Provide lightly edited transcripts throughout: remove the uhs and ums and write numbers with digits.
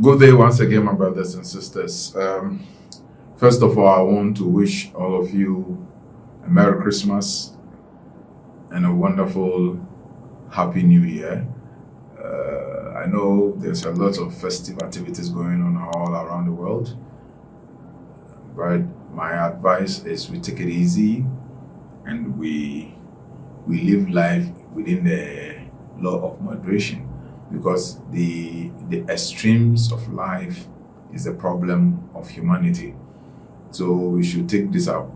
Good day once again, my brothers and sisters. First of all, I want to wish all of you a Merry Christmas and a wonderful Happy New Year. I know there's a lot of festive activities going on all around the world, but my advice is we take it easy and we live life within the law of moderation, because the extremes of life is the problem of humanity. So we should take this out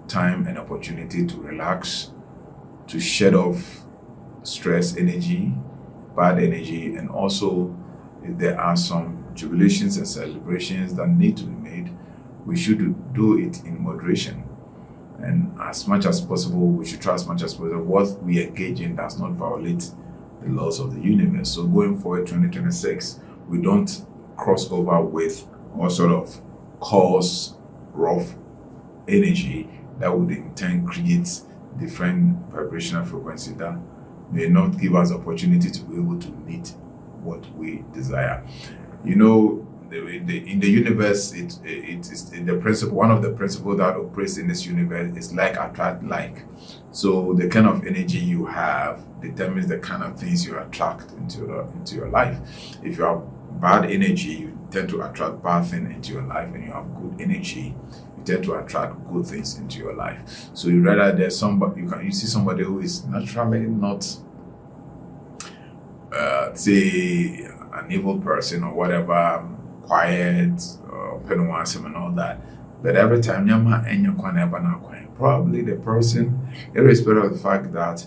time and opportunity to relax, to shed off stress energy, bad energy, and also if there are some jubilations and celebrations that need to be made, we should do it in moderation. And as much as possible, we should try as much as possible what we engage in does not violate the laws of the universe. So going forward 2026, we don't cross over with all sort of coarse, rough energy that would in turn create different vibrational frequency that may not give us opportunity to be able to meet what we desire. You know, in the universe, it is the principle. One of the principles that operates in this universe is like attract like. So the kind of energy you have determines the kind of things you attract into your life. If you have bad energy, you tend to attract bad things into your life, and you have good energy, you tend to attract good things into your life. So you rather there's somebody you see somebody who is naturally not say an evil person or whatever, quiet, penwasim and all that. But every time probably the person, irrespective of the fact that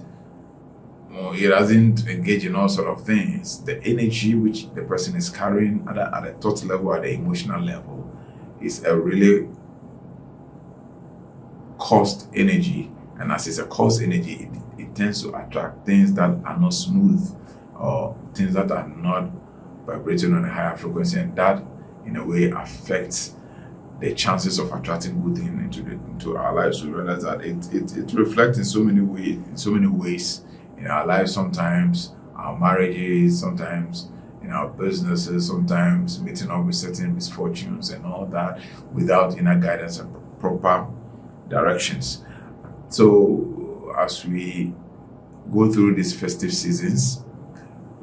he doesn't engage in all sort of things, the energy which the person is carrying at the thought level, at the emotional level, is a really cost energy. And as it's a cost energy, it tends to attract things that are not smooth or things that are not vibrating on a higher frequency, and that in a way affects the chances of attracting good things into our lives. We realize that it reflects in so many ways in our lives. Sometimes our marriages, sometimes in our businesses, sometimes meeting up with certain misfortunes and all that without inner guidance and proper directions. So as we go through these festive seasons,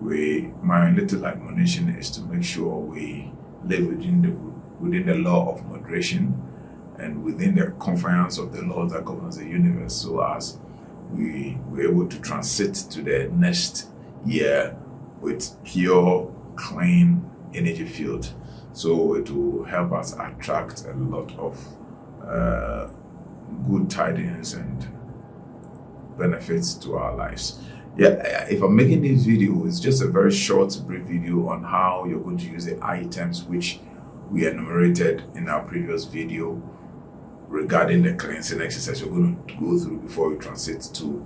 my little admonition is to make sure we live within the law of moderation and within the confines of the law that governs the universe, so as we're able to transit to the next year with pure, clean energy field. So it will help us attract a lot of good tidings and benefits to our lives. Yeah, if I'm making this video, it's just a very short, brief video on how you're going to use the items which we enumerated in our previous video regarding the cleansing exercise we're going to go through before we transit to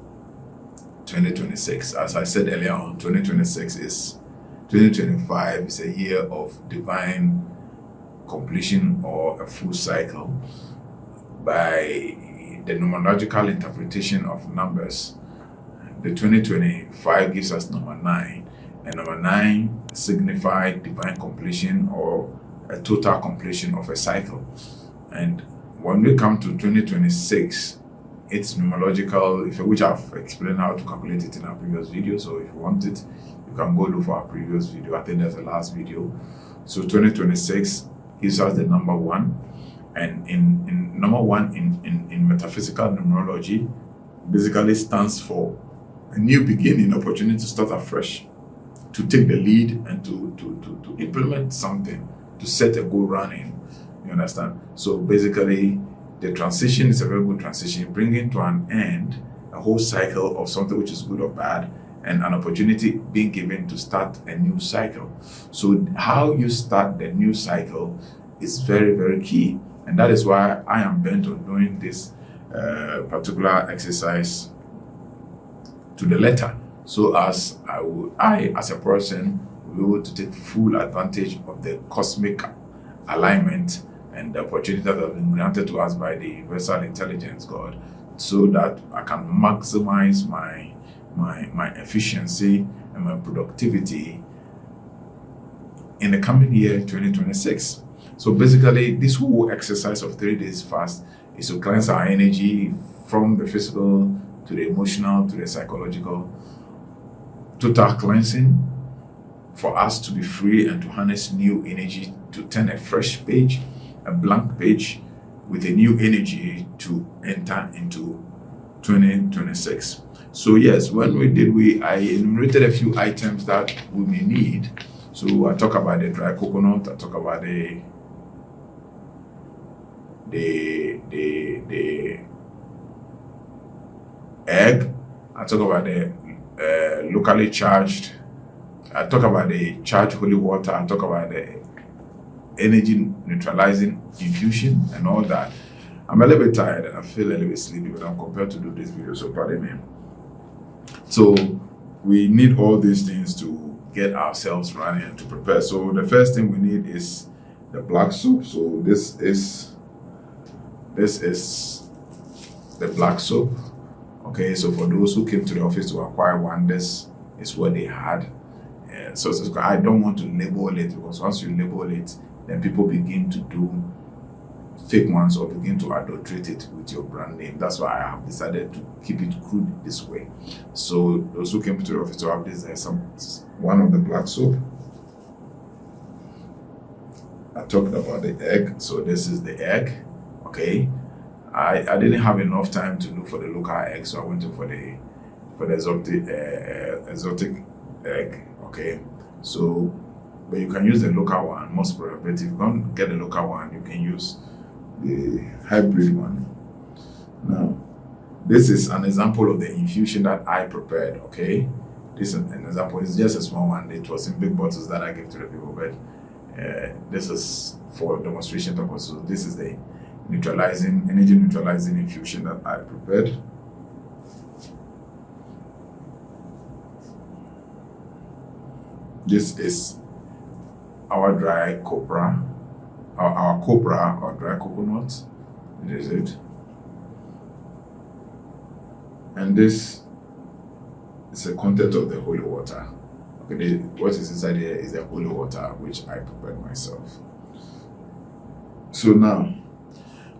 2026. As I said earlier on, 2025 is a year of divine completion or a full cycle by the numerological interpretation of numbers. The 2025 gives us number 9, and number 9 signifies divine completion or a total completion of a cycle. And when we come to 2026, it's numerological, which I've explained how to calculate it in our previous video. So if you want it, you can go look for our previous video. I think that's the last video. So 2026 gives us the number 1, and in number 1 in metaphysical numerology basically stands for a new beginning, opportunity to start afresh, to take the lead and to implement something, to set a goal running. You understand? So basically, the transition is a very good transition, bringing to an end a whole cycle of something which is good or bad, and an opportunity being given to start a new cycle. So how you start the new cycle is very, very key. And that is why I am bent on doing this particular exercise to the letter, so as I as a person will be able to take full advantage of the cosmic alignment and the opportunity that has been granted to us by the universal intelligence God, so that I can maximize my efficiency and my productivity in the coming year 2026. So basically, this whole exercise of 3 days fast is to cleanse our energy from the physical to the emotional to the psychological, total cleansing for us to be free and to harness new energy, to turn a fresh page, a blank page with a new energy to enter into 2026. So yes, when I enumerated a few items that we may need. So I talk about the dry coconut, I talk about the egg, I talk about the locally charged, I talk about the charged holy water, I talk about the energy neutralizing infusion and all that. I'm a little bit tired and I feel a little bit sleepy, but I'm compelled to do this video, so pardon me. So we need all these things to get ourselves running and to prepare. So the first thing we need is the black soap. So this is the black soap. Okay, so for those who came to the office to acquire one, this is what they had. So I don't want to label it, because once you label it, then people begin to do fake ones or begin to adulterate it with your brand name. That's why I have decided to keep it crude this way. So those who came to the office to have this, there's one of the black soap. I talked about the egg, so this is the egg. Okay, I didn't have enough time to look for the local egg, so I went for the exotic egg. Okay, so but you can use the local one most probably. But if you don't get the local one, you can use the hybrid one. Now, this is an example of the infusion that I prepared. Okay, this is an example. It's just a small one. It was in big bottles that I gave to the people, but this is for demonstration purposes. So this is the energy neutralizing infusion that I prepared. This is our dry copra, our copra or dry coconut. This is it. And this is the content of the holy water. Okay, what is inside here is the holy water, which I prepared myself. So now,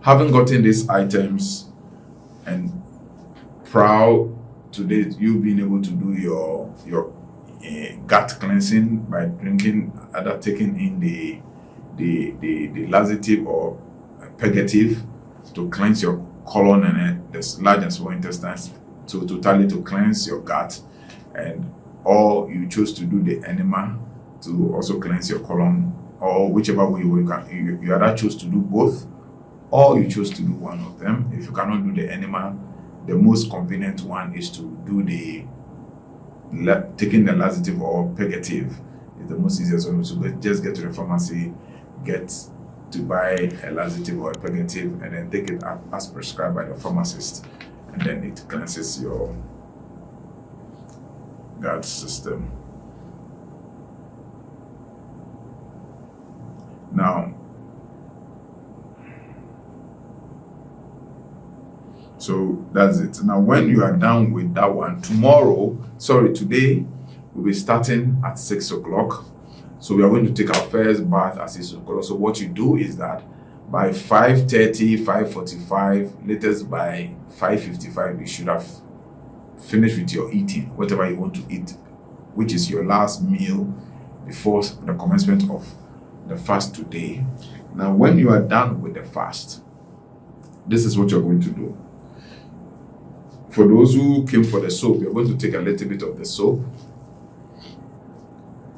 having gotten these items and proud today, you being able to do your gut cleansing by drinking, either taking in the laxative or purgative to cleanse your colon and the large and small intestines, to totally to cleanse your gut, and or you choose to do the enema to also cleanse your colon, or whichever way you either choose to do both or you choose to do one of them. If you cannot do the enema, the most convenient one is to do taking the laxative or purgative. Is the most easiest one. So just get to the pharmacy, get to buy a laxative or a purgative, and then take it as prescribed by the pharmacist, and then it cleanses your gut system. Now, so that's it. Now, when you are done with that one, today, we'll be starting at 6 o'clock. So we are going to take our first bath at 6 o'clock. So what you do is that by 5:30, 5:45, latest by 5:55, you should have finished with your eating, whatever you want to eat, which is your last meal before the commencement of the fast today. Now, when you are done with the fast, this is what you're going to do. For those who came for the soap, you're going to take a little bit of the soap,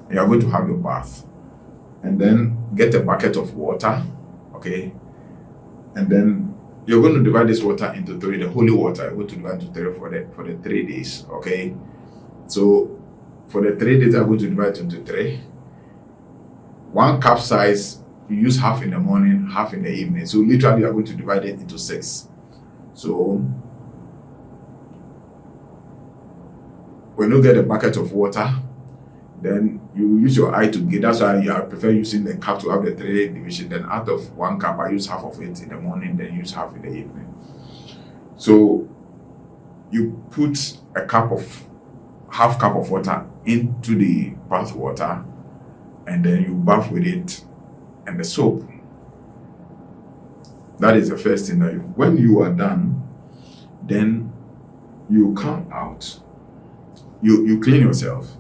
and you're going to have your bath, and then get a bucket of water, okay, and then you're going to divide this water into 3. The holy water, you're going to divide into 3 for the 3 days, okay. So for the 3 days, I'm going to divide into 3. 1 cup size, you use half in the morning, half in the evening. So literally, you're going to divide it into 6. So when you get a bucket of water, then you use your eye to get. That's why I prefer using the cup to have the 3 division. Then out of 1 cup, I use half of it in the morning, then use half in the evening. So you put half cup of water into the bath water, and then you bath with it and the soap. That is the first thing that when you are done, then you come out. You clean yourself.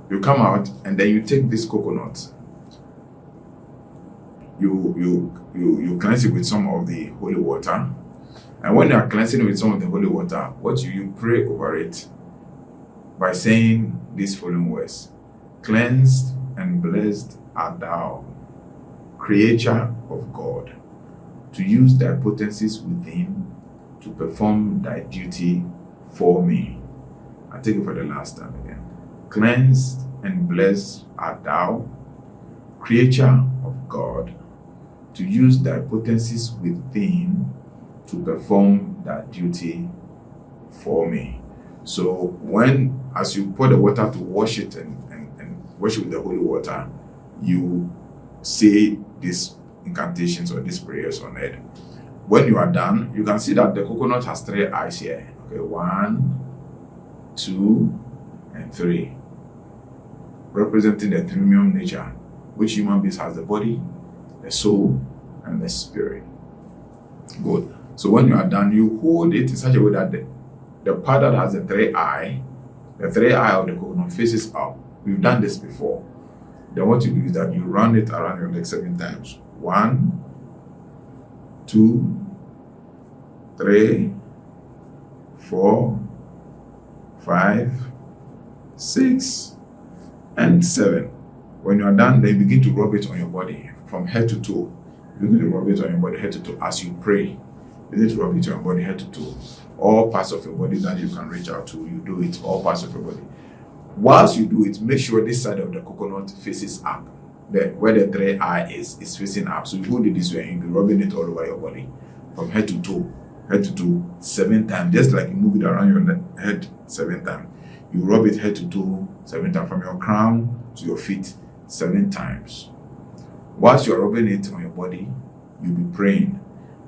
You come out and then you take this coconut. You cleanse it with some of the holy water. And when you are cleansing it with some of the holy water, what you pray over it by saying these following words: cleansed and blessed art thou, creature of God, to use thy potencies within to perform thy duty for me. I take it for the last time again. Cleansed and blessed art thou, creature of God, to use thy potencies within to perform thy duty for me. So as you pour the water to wash it and wash it with the holy water, you say these incantations or these prayers on it. When you are done, you can see that the coconut has 3 eyes here. Okay, 1, 2, and 3, representing the triune nature, which human beings has: the body, the soul, and the spirit. Good. So when you are done, you hold it in such a way that the part that has the 3 eye of the coconut faces up. We've done this before. Then what you do is that you run it around your leg 7 times. 1, 2, 3, 4, 5, 6, and 7. When you are done, then you begin to rub it on your body from head to toe. You begin to rub it on your body head to toe as you pray. You need to rub it on your body head to toe. All parts of your body that you can reach out to, you do it. All parts of your body. Whilst you do it, make sure this side of the coconut faces up. Where the 3 eye is facing up. So you hold it this way and you'll be rubbing it all over your body from head to toe, 7 times. Just like you move it around your head 7 times. You rub it head to toe 7 times, from your crown to your feet 7 times. Whilst you are rubbing it on your body, you'll be praying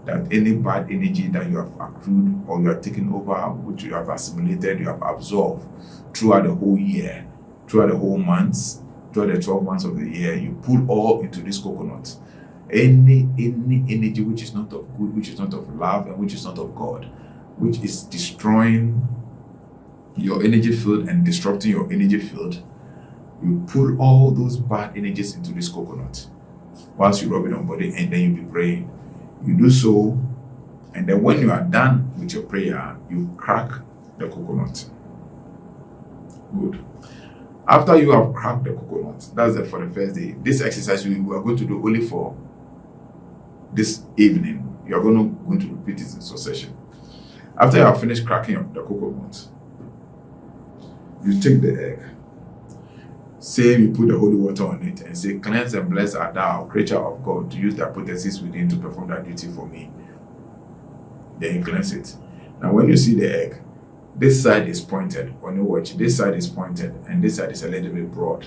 that any bad energy that you have accrued or you are taking over, which you have assimilated, you have absorbed throughout the whole year, throughout the whole months, throughout the 12 months of the year, you pull all into this coconut. Any energy which is not of good, which is not of love, and which is not of God, which is destroying your energy field and disrupting your energy field, you pull all those bad energies into this coconut whilst you rub it on body, and then you'll be praying. You do so, and then when you are done with your prayer, you crack the coconut. Good. After you have cracked the coconut, that's it for the first day. This exercise we are going to do only for this evening. You are going to repeat it in succession. After you have finished cracking up the coconut, you take the egg. Say you put the holy water on it and say, cleanse and bless art thou, creature of God, to use thy potencies within to perform that duty for me. Then you cleanse it. Now when you see the egg, this side is pointed. When you watch, this side is pointed and this side is a little bit broad.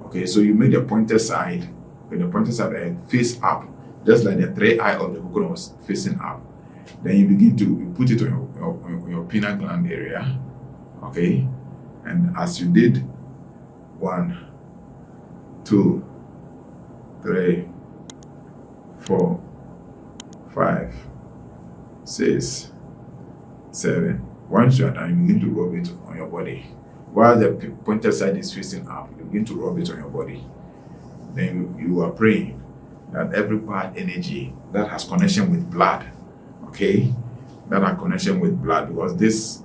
Okay, so you make the pointed side, with the pointed side egg face up, just like the 3 eye of the coconut was facing up. Then you begin to put it on your pineal gland area. Okay, and as you did 1, 2, 3, 4, 5, 6, 7. Once you are done, you begin to rub it on your body. While the pointed side is facing up, you begin to rub it on your body. Then you are praying that every bad energy that has connection with blood, okay, that has connection with blood, because this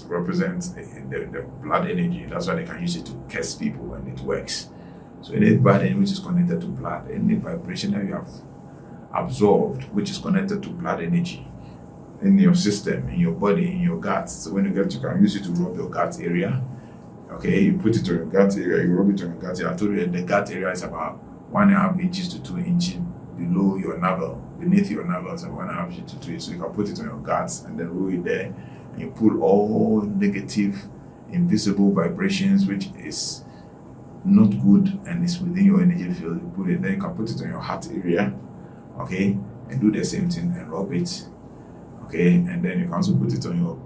represents the blood energy. That's why they can use it to curse people, and it works. So any bad energy which is connected to blood, any vibration that you have absorbed which is connected to blood energy in your system, in your body, in your guts. So when you can use it to rub your gut area. Okay, you put it on your gut area, you rub it on your gut area. I told you the gut area is about 1.5 inches to 2 inches below your navel, beneath your navel, so 1.5 inches to 2 inches. So you can put it on your guts and then roll it there. And you pull all negative, invisible vibrations, which is not good and is within your energy field. You put it, then you can put it on your heart area, okay, and do the same thing and rub it, okay, and then you can also put it on your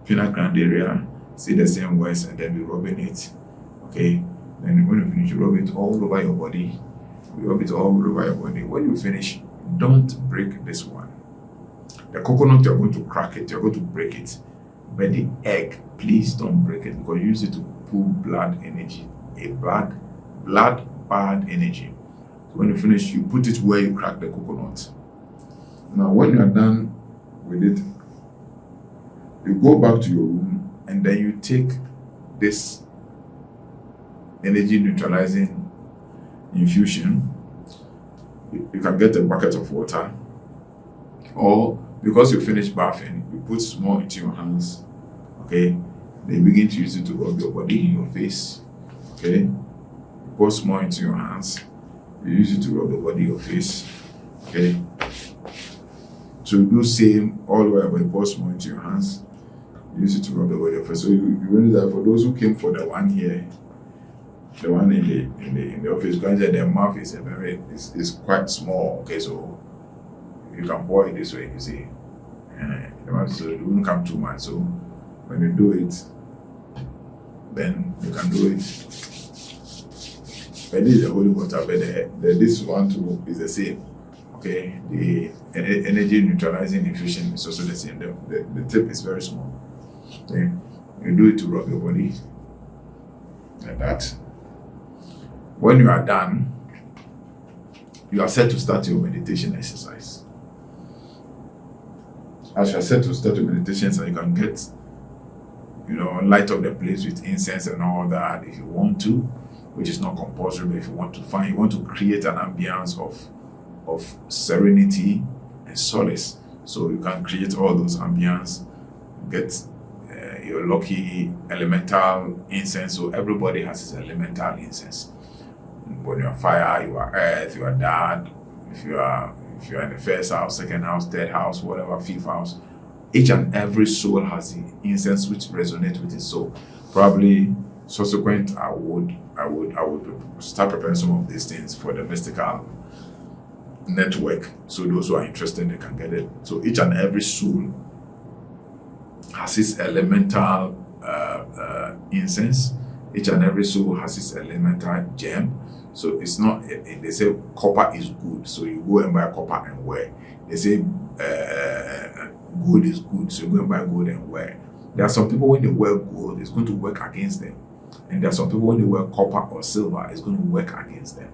pineal gland area, say the same words, and then be rubbing it, okay, Then when you finish, you rub it all over your body. You rub it all over your body. When you finish, don't break this one. The coconut, you're going to crack it, you're going to break it. But the egg, please don't break it, because you use it to pull blood energy, bad energy. So when you finish, you put it where you crack the coconut. Now, when you are done with it, you go back to your room and then you take this energy neutralizing infusion. You can get a bucket of water, or because you finish bathing, you put small into your hands. Okay, then you begin to use it to rub your body, your face. Okay, you pour small into your hands. You use it to rub your body, your face. Okay, so you do same all the way, but you pour small into your hands. You use it to rub the body, your face. So you really that for those who came for the one here, the one in the office, because their mouth is quite small. Okay, so you can pour it this way, you see. So it won't come too much. So when you do it, then you can do it. But this is the holy water, but this one too is the same. Okay, the energy neutralizing infusion is also the same. The tip is very small. Then you do it to rub your body like that. When you are done, you are set to start your meditation exercise. As you are set to start your meditation, so you can get, light up the place with incense and all that if you want to, which is not compulsory. But if you want to create an ambience of serenity and solace, so you can create all those ambience. Get your lucky elemental incense. So everybody has his elemental incense. When you are fire, you are earth, you are dad. If you are in the first house, second house, third house, whatever, fifth house, each and every soul has the incense which resonates with its soul. Probably subsequent, I would start preparing some of these things for the mystical network. So those who are interested, they can get it. So each and every soul has its elemental incense. Each and every soul has its elemental gem. So it's not, they say copper is good, so you go and buy copper and wear. They say gold is good, so you go and buy gold and wear. There are some people, when they wear gold, it's going to work against them. And there are some people, when they wear copper or silver, it's going to work against them.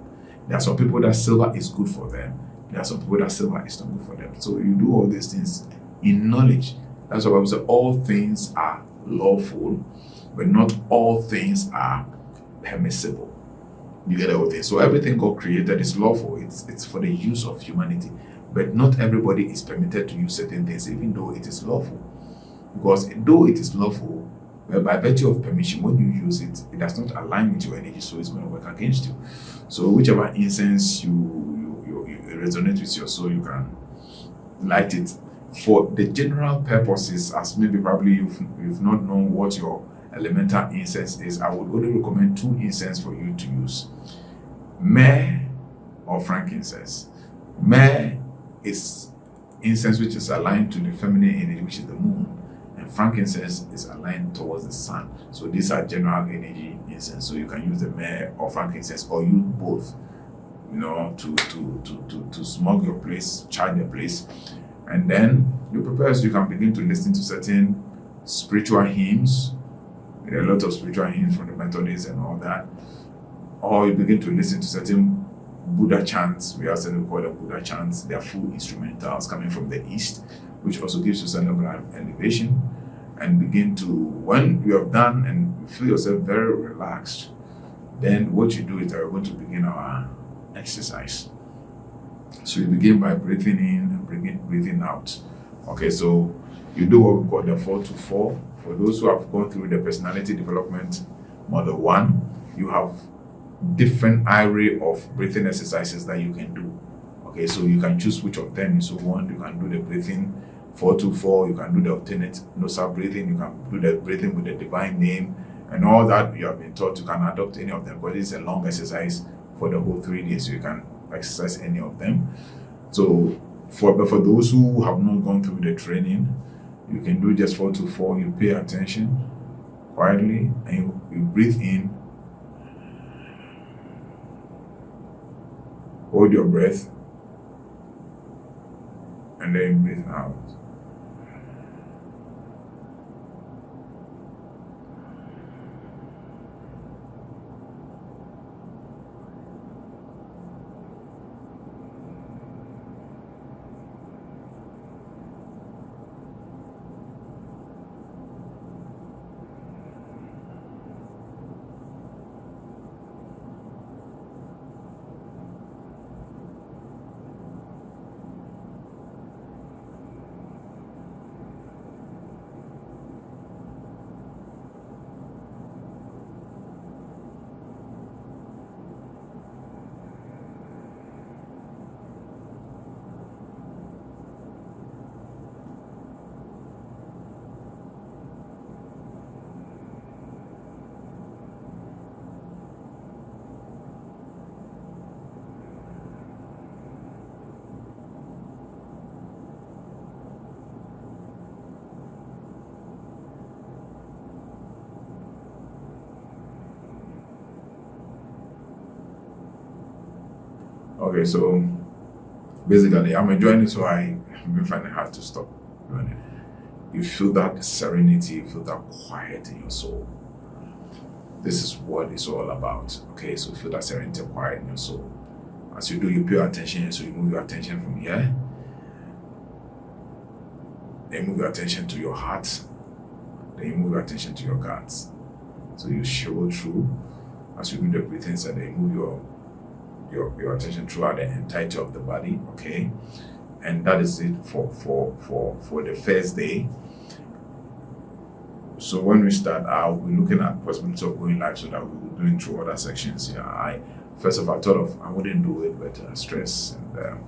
There are some people that silver is good for them. There are some people that silver is not good for them. So you do all these things in knowledge. That's why I say all things are lawful, but not all things are permissible. You get everything. So everything God created is lawful. It's for the use of humanity. But not everybody is permitted to use certain things, even though it is lawful. Because though it is lawful, by virtue of permission, when you use it, it does not align with your energy, so it's going to work against you. So whichever incense you resonate with your soul, you can light it for the general purposes. As maybe probably you've not known what your elemental incense is, I would only recommend 2 incense for you to use: myrrh or frankincense. Myrrh is incense which is aligned to the feminine energy, which is the moon, and frankincense is aligned towards the sun. So these are general energy incense. So you can use the myrrh or frankincense, or use both, to smog your place, charge the place, and then you prepare so you can begin to listen to certain spiritual hymns. There are a lot of spiritual hymns from the Methodists and all that. Or you begin to listen to certain Buddha chants. We have something called the Buddha chants. They are full instrumentals coming from the East, which also gives you cerebral elevation. And begin to, when you have done and you feel yourself very relaxed, then what you do is that we're going to begin our exercise. So you begin by breathing in and breathing out. Okay, so you do what we call the 4-4. For those who have gone through the personality development model 1, you have different array of breathing exercises that you can do. Okay, so you can choose which of them you want. You can do the breathing 4-4, you can do the alternate nasal breathing, you can do the breathing with the divine name, and all that you have been taught. You can adopt any of them, because it's a long exercise for the whole 3 days, so you can exercise any of them. So for those who have not gone through the training, you can do just 4-4. You pay attention quietly, and you breathe in Hold your breath and then breathe out. Okay, so basically, I'm enjoying it, so I've been finding it hard to stop doing it. You feel that serenity, you feel that quiet in your soul. This is what it's all about. Okay, so feel that serenity, quiet in your soul. As you do, you pay attention, so you move your attention from here. Then move your attention to your heart. Then you move your attention to your guts. So you show through as you do the breathing, and then you move your attention throughout the entirety of the body. Okay, and that is it for the first day. So when we start, I'll be looking at possibility of going live, so that we'll be doing through other sections. Yeah, I thought of I wouldn't do it, but stress and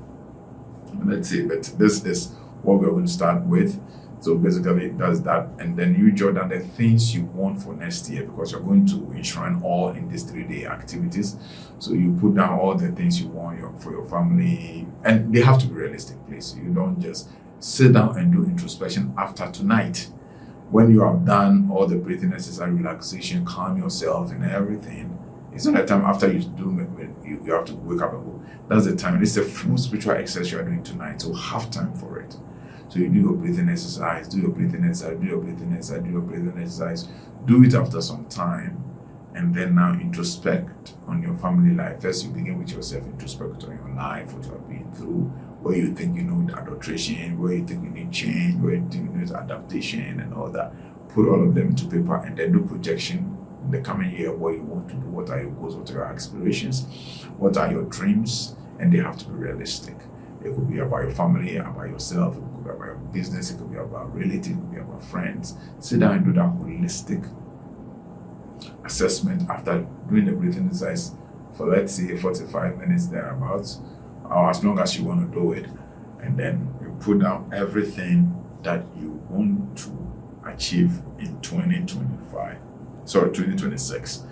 let's see. But this is what we're going to start with. So basically, it does that, and then you jot down the things you want for next year, because you're going to enshrine all in these 3-day activities. So you put down all the things you want for your family, and they have to be realistic, please. You don't just sit down and do introspection after tonight. When you have done all the breathing exercise, relaxation, calm yourself and everything, it's not a time after you do you have to wake up and go. That's the time. It's a full spiritual exercise you are doing tonight, so have time for it. So you do your breathing exercise, do your breathing exercise, do your breathing exercise, do your breathing exercise. Do it after some time, and then now introspect on your family life. First, you begin with yourself, introspect on your life, what you have been through, where you think you need adulteration, where you think you need change, where you think you need adaptation and all that. Put all of them into paper, and then do projection in the coming year, what you want to do, what are your goals, what are your aspirations, what are your dreams, and they have to be realistic. It could be about your family, about yourself, it could be about your business, it could be about relatives, it could be about friends. Sit down and do that holistic assessment after doing the breathing exercise for, let's say, 45 minutes thereabouts, or as long as you want to do it. And then you put down everything that you want to achieve in 2026.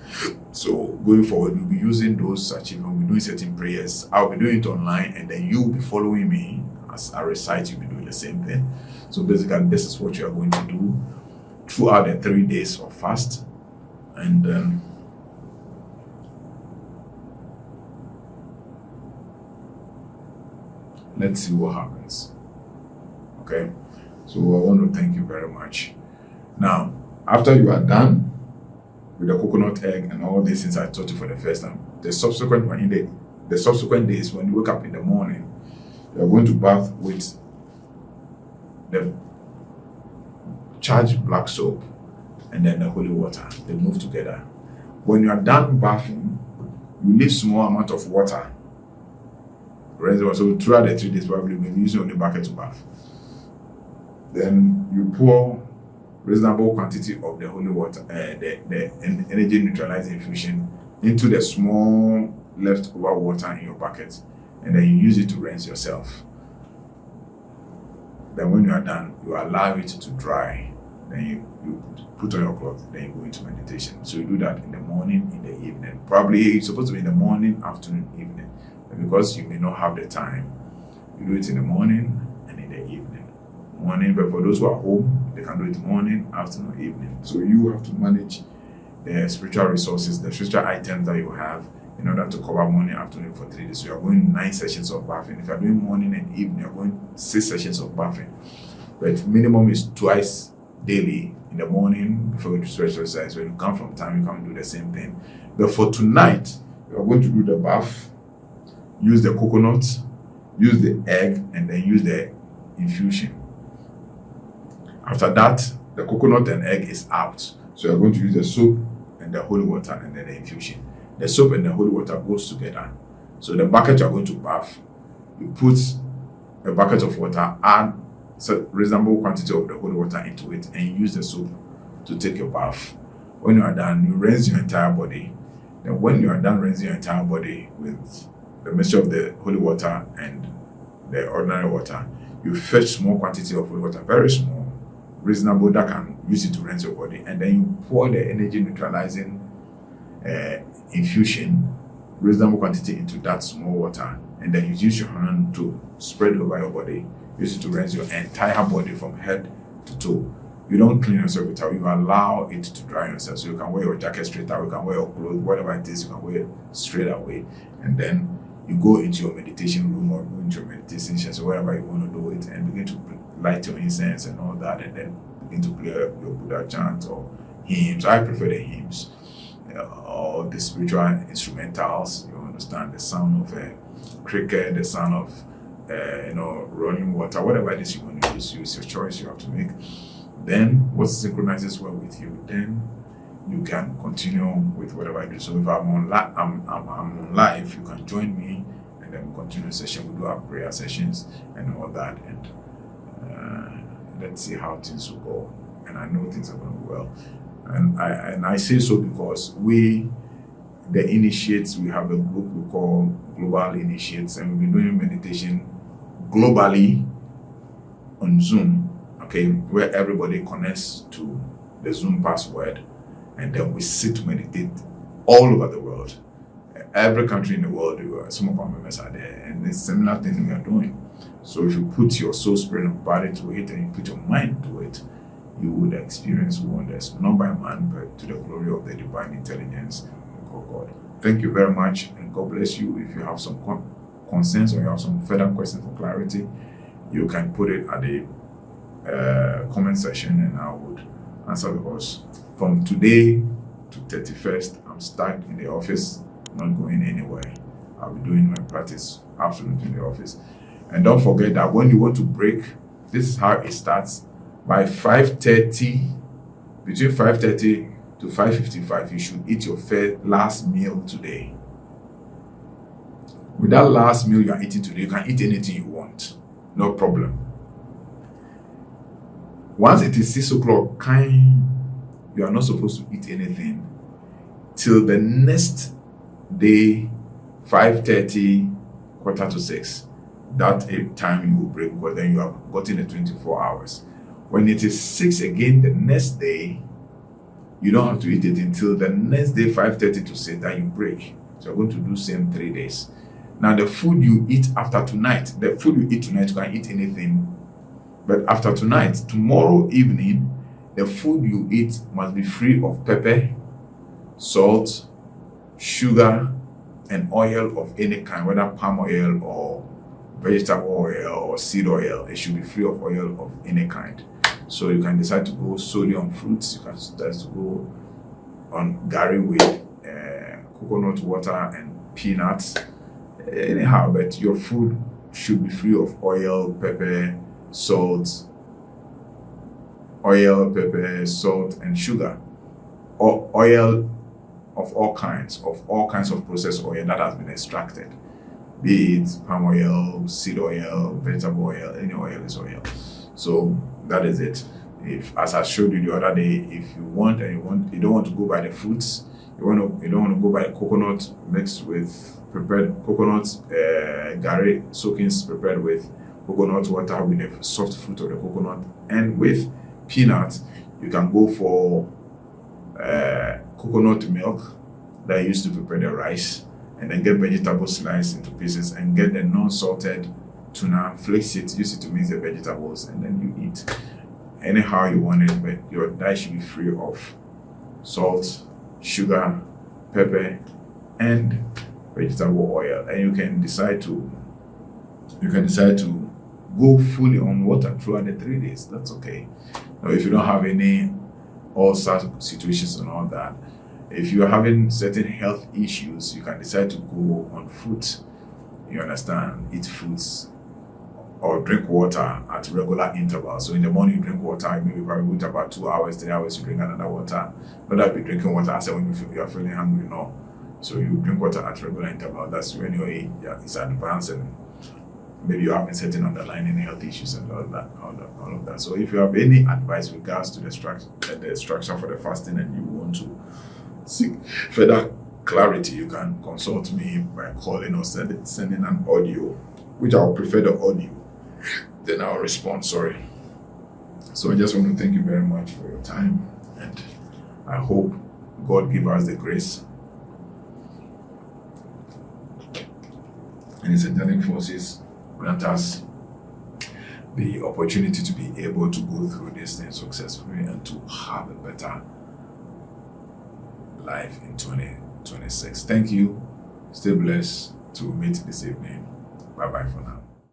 So going forward, we'll be using those achievements. We'll be doing certain prayers. I'll be doing it online, and then you'll be following me as I recite. You'll be doing the same thing. So basically, this is what you are going to do throughout the 3 days of fast, and then let's see what happens. Okay. So I want to thank you very much. Now, after you are done with the coconut egg and all these things I taught you for the first time, the subsequent one in the subsequent days, when you wake up in the morning, you are going to bath with the charged black soap and then the holy water. They move together. When you are done bathing, you leave small amount of water. So throughout the 3 days, probably you'll be using only bucket to bath. Then you pour reasonable quantity of the holy water, the energy neutralizing infusion, into the small leftover water in your bucket, and then you use it to rinse yourself. Then when you are done, you allow it to dry. Then you put on your clothes, then you go into meditation. So you do that in the morning, in the evening. Probably it's supposed to be in the morning, afternoon, evening. But because you may not have the time, you do it in the morning and in the evening. Morning, but for those who are home, they can do it morning, afternoon, evening. So you have to manage the spiritual resources, the spiritual items that you have in order to cover morning, afternoon for 3 days. So you're going 9 sessions of bathing. If you're doing morning and evening, you're going 6 sessions of bathing. But minimum is twice daily, in the morning before you do stretch exercise. When you come from time, you come and do the same thing. But for tonight, you're going to do the bath, use the coconut, use the egg, and then use the infusion. After that, the coconut and egg is out. So you're going to use the soap and the holy water and then the infusion. The soap and the holy water goes together. So the bucket you're going to bath, you put a bucket of water, add a reasonable quantity of the holy water into it, and use the soap to take your bath. When you are done, you rinse your entire body. Then when you are done rinsing your entire body with the mixture of the holy water and the ordinary water, you fetch small quantity of holy water, very small, reasonable, that can use it to rinse your body, and then you pour the energy neutralizing infusion, reasonable quantity, into that small water, and then you use your hand to spread over your body. Use it to rinse your entire body from head to toe. You don't clean yourself with towel, you allow it to dry yourself. So you can wear your jacket straight out, you can wear your clothes, whatever it is, you can wear it straight away. And then you go into your meditation room or go into your meditation session, wherever you want to do it, and begin to light your incense and all that, and then begin to play your Buddha chant or hymns. I prefer the hymns or the spiritual instrumentals. You understand the sound of a cricket, the sound of running water, whatever it is you want to use your choice you have to make. Then what synchronizes well with you, then you can continue with whatever I do. So if I'm on live, you can join me, and then we continue the session. We do our prayer sessions and all that, and let's see how things will go. And I know things are going well. And I say so because the initiates, we have a group we call Global Initiates, and we've been doing meditation globally on Zoom, okay, where everybody connects to the Zoom password, and then we sit to meditate all over the world. Every country in the world, some of our members are there, and it's a similar thing we are doing. So if you put your soul, spirit, and body to it, and you put your mind to it, you would experience wonders, not by man, but to the glory of the divine intelligence we call God. Thank you very much, and God bless you. If you have some concerns or you have some further questions for clarity, you can put it at the comment section, and I would answer, because from today to 31st, I'm stuck in the office, not going anywhere. I'll be doing my practice absolutely in the office. And don't forget that when you want to break, this is how it starts. By 5:30, between 5:30 to 5:55, you should eat your last meal today. With that last meal you are eating today, you can eat anything you want, no problem. Once it is 6 o'clock, you are not supposed to eat anything till the next day, 5:30, 5:45. That time you will break, because then you have gotten the 24 hours. When it is 6 again the next day, you don't have to eat it until the next day, 5:30 to 6, that you break. So you're going to do same 3 days. Now the food you eat after tonight, you can eat anything. But after tonight, tomorrow evening, the food you eat must be free of pepper, salt, sugar, and oil of any kind, whether palm oil or vegetable oil or seed oil. It should be free of oil of any kind. So you can decide to go solely on fruits. You can decide to go on gari with coconut water and peanuts. Anyhow, but your food should be free of oil, pepper, salt, and sugar, or oil of all kinds of processed oil that has been extracted, be it palm oil, seed oil, vegetable oil. Any oil is oil. So that is it. If, as I showed you the other day, if you want and you don't want to go by the fruits, you don't want to go by the coconut mixed with prepared coconut gari soakings prepared with coconut water with the soft fruit of the coconut and with peanuts, you can go for coconut milk that you used to prepare the rice, and then get vegetables sliced into pieces, and get the non-salted tuna, flakes it, use it to mix the vegetables, and then you eat anyhow you want it. But your diet should be free of salt, sugar, pepper, and vegetable oil, and you can decide to go fully on water throughout the 3 days. That's okay. Now, if you don't have any ulcer situations and all that, if you're having certain health issues, you can decide to go on foot. You understand? Eat fruits or drink water at regular intervals. So in the morning you drink water, maybe probably wait about 2 hours, 3 hours, you drink another water. Not that be drinking water as when you are feeling hungry, no. So you drink water at regular intervals. That's when your age is advanced and maybe you're having certain underlying health issues and all of that. So if you have any advice with regards to the structure for the fasting and you want to seek further clarity, you can consult me by calling or sending an audio, which I'll prefer the audio. Then I'll respond. Sorry. So I just want to thank you very much for your time, and I hope God give us the grace and His angelic forces grant us the opportunity to be able to go through this thing successfully and to have a better life in 2026. Thank you. Stay blessed. To meet this evening. Bye bye for now.